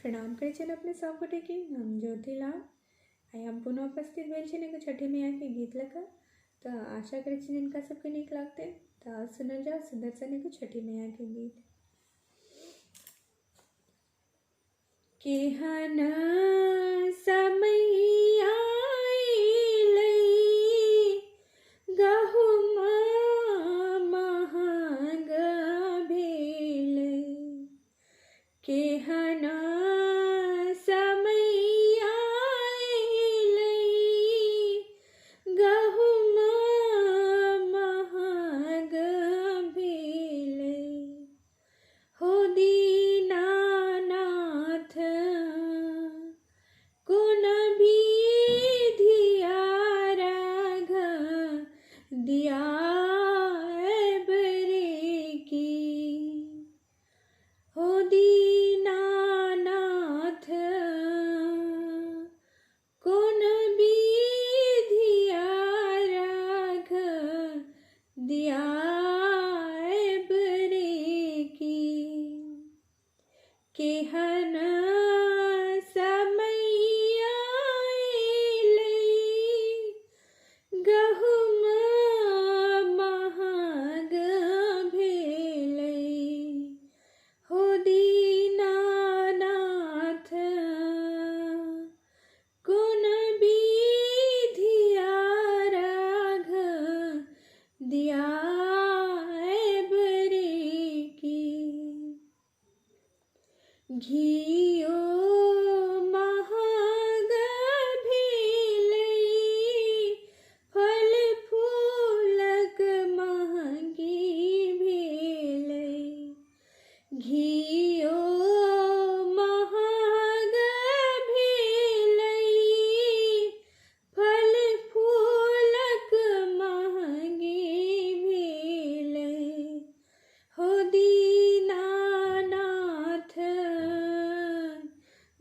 प्रणाम करे छन अपने सब गोटे के। हम ज्योति लाल आई हम पुनः उपस्थित भेल छन एगो छठी मैया के गीत लेकर। तो आशा करे छन इनका सबके नीक लागते। तो सुनल जाओ सुंदर सन एगो छठी मैया के गीत। केहन समैया अइलै, गहुमा महग भेलै। केहन समैया अइलै, गहुमा महग भेलै। हो दीनानाथ कोन विधिया राघ दियाब रे की। हो दीनानाथ कोन विधिया राघ दियाब रे की। केहन समैया अइलै, गहुमा महग भेलै। हो दीनानाथ कोन विधिया राघ दियाब रे की। घियो महग भेलै, फल फूलक महगी भेलै। घियो महग भेलै, फल फूलक महगी भेलै। हो दीनानाथ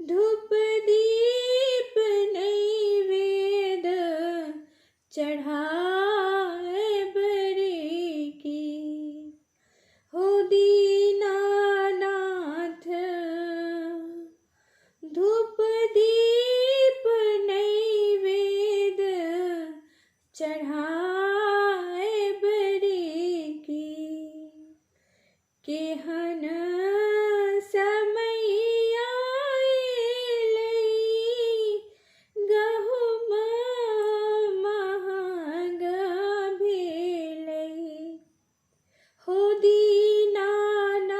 धूप दीप नैवेद चढ़ाब रे की। हो दीनानाथ धूप दीप नैवेद चढ़ाब रे की। केहन समैया अइलै, गहुमा महग भेलै। हो दीनानाथ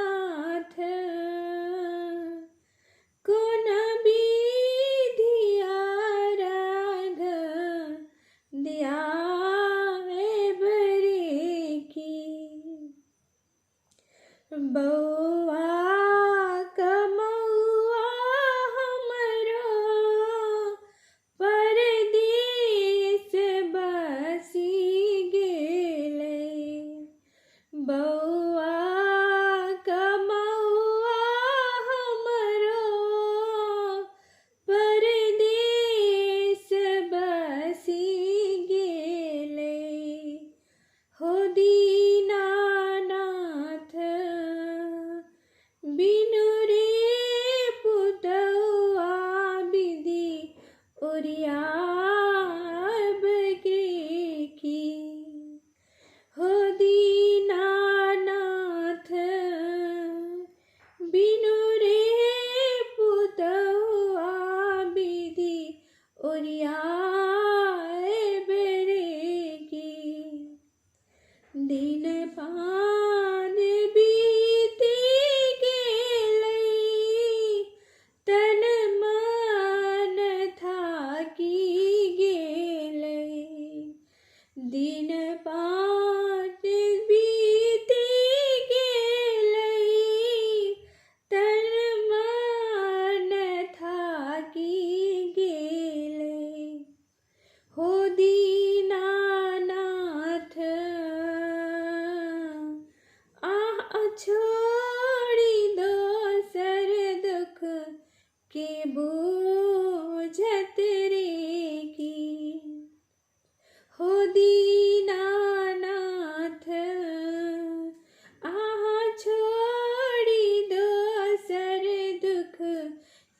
कोन विधिया राघ दियाब रे की। बौआ कमौआ हमरो परदेस बसी गेलै। बौआ कमौआ हमरो परदेस बसी गेलै। हो दीनानाथ बिनु रे पुतौआ विधि ओरियाब रे की। हो दीनानाथ बिनु रे पुतौआ विधि ओरियाब रे की। दिन पान बीति गेलै, तन मन थाकी गेलै। दिन पान बीति गेलै, तन मन थाकी गेलै। हो दीनानाथ छोड़ी दोसर दुख के बोझत रे की। हो दीनानाथ छोड़ी दोसर दुख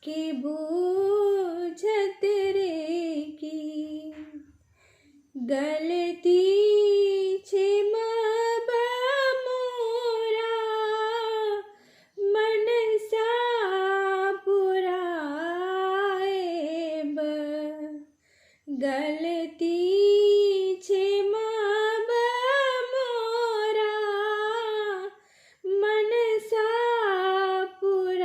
के बूझत रे की गलती क्षमा मोरा मनसा पुराएब गलती क्षमा मोरा मनसा पुराएब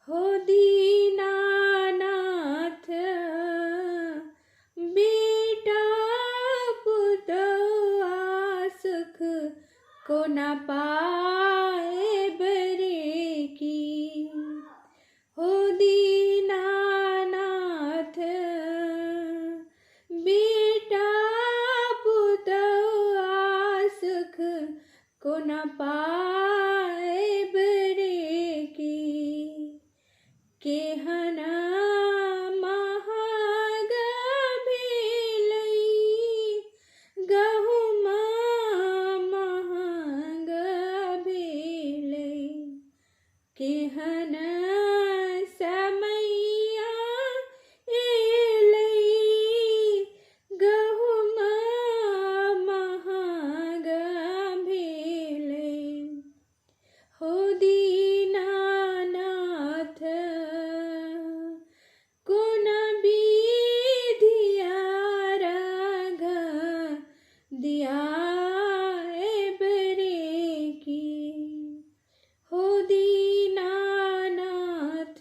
हो दीनानाथ बेटा पुतवा सुख को न पाएब रे की हो दीनानाथ बेटा पुतवा सुख को न पाएब रे की केहना महाग भेलई गहुमा महंग भेलई केहन समैया एलई गहुमा महंग भेलई हो दीनानाथ कोन विधिया राग दियाएब रे की हो दीनानाथ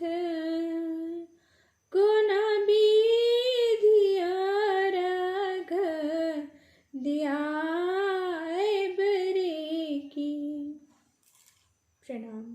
कोन विधिया राग दियाएब रे की। प्रणाम।